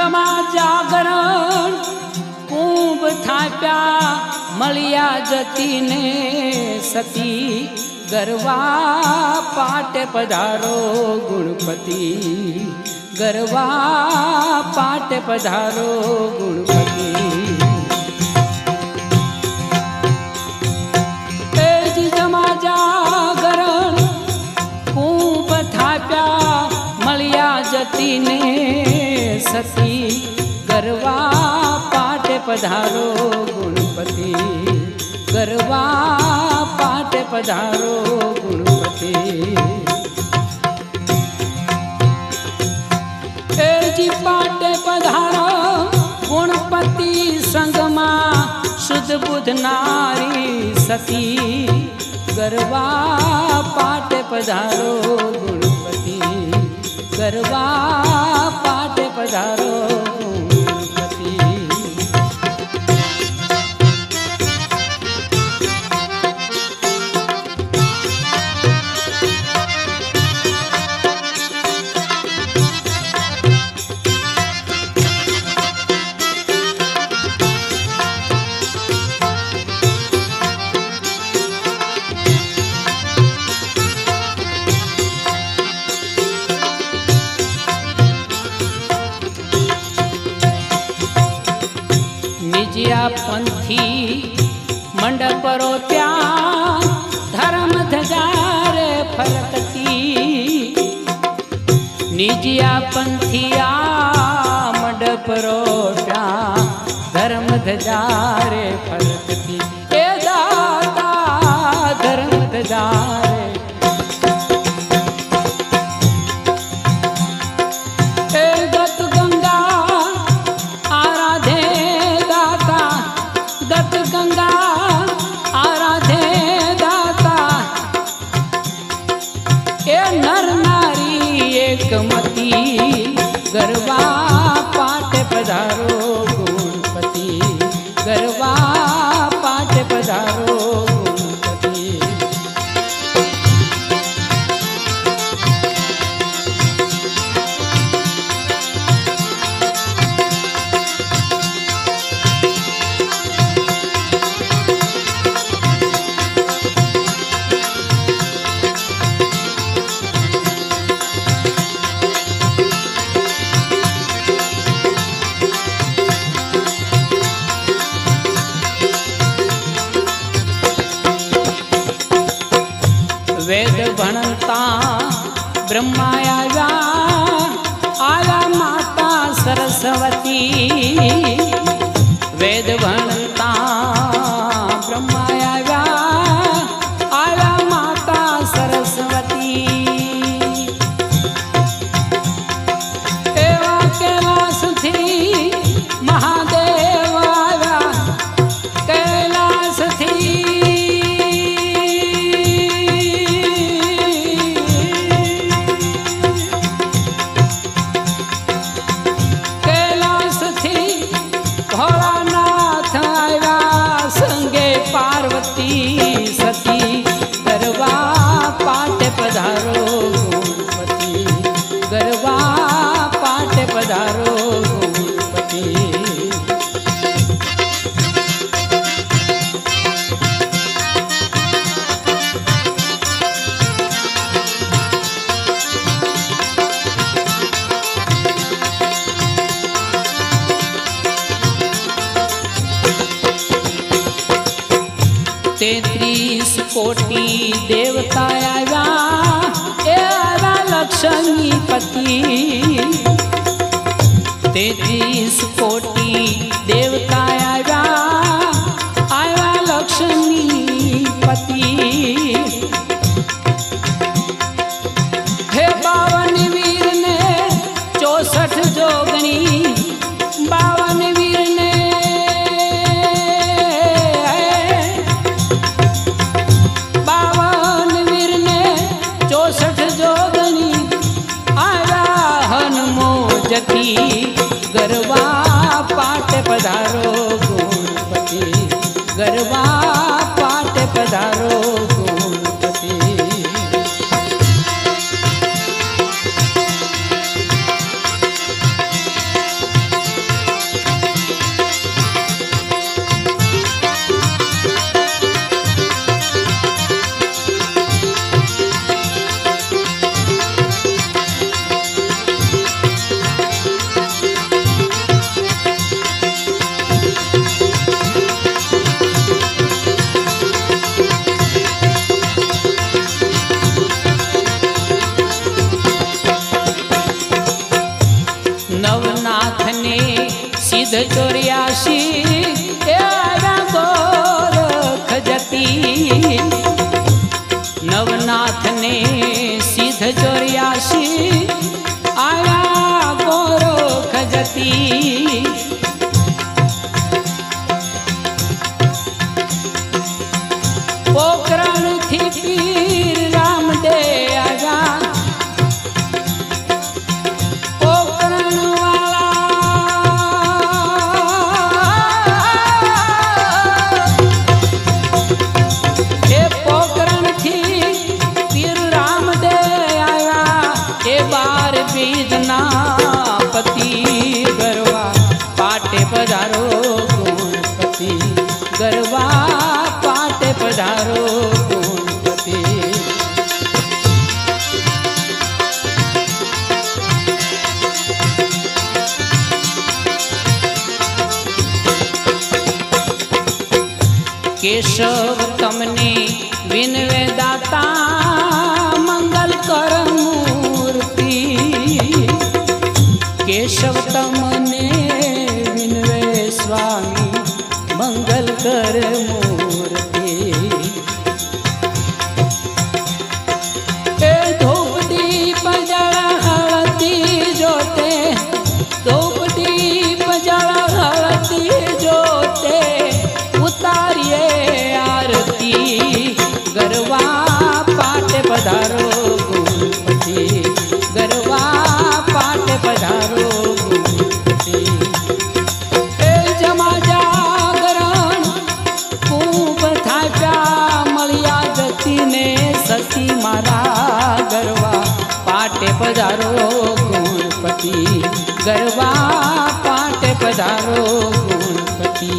जमा जागरण कूंभ थाप्या मलिया जती ने सती गरवा पाटे पधारो गुणपति गरवा पाटे पधारो गुणपति तेज जमा जागरण कूंभ थाप्या मलिया जती ने सती गरवा पाटे पधारो गुणपति गरवा पाटे पधारो गुणपति जी पाटे पधारो गुणपति संगमा शुद्ध बुध नारी सती गरवा पाटे पधारो गुणपति गरवा पाटे पधारो गुणपति निजिया पंथी मंडप रोत्या धर्म ध्वजारे फरकती निजिया पंथिया मंडप रोत्या धर्म ध्वजारे फरकती ए दाता धर्म ध्वजारे मती गरवा पाटे पधारो गुणपति गरवा पाटे पधारो गुणपति वेद भणता ब्रह्मा आया माता सरस्वती वेद भणता ब्रह्मा आया माता सरस्वती एवा कैलाश थी महादेव आया कैलाश थी सती गरवा पाटे पधारो गुणपति गरवा पाटे पधारो गुणपति तेत्रीस कोटि देवता आया लक्ष्मीपति 33 कोटि देवता आया लक्ष्मीपति हे 52 वीर ने 64 जोगणी 52 वीर ने 52 वीर ने 64 जोगणी आया हनुमो जती गरबा पाट पधारो गुणपति गरबा पाट पधारो गुणपति ગરવા પાટે પધારો ગુણપતિ. કેશવ તમને વિનવે દાતા મંગલ કર મૂર્તિ. કેશવ તમને વિનવે સ્વામી મંગલ કર મૂર્તિ. એ ધૂપ દીપ જળ હળતી જોતે, ધૂપ દીપ જળ હળતી જોતે ઉતારીએ આરતી. ગરવા પાટે પધારો ગુણપતિ, ગરવા પાટે પધારો ગુણપતિ. એ જમા જાગરણ ખૂબ થાપ્યા મળ્યા ગતિને સતી મારા. ગરવા પાટે પધારો ગુણપતિ, ગરવા પાટે પધારો ગુણપતિ.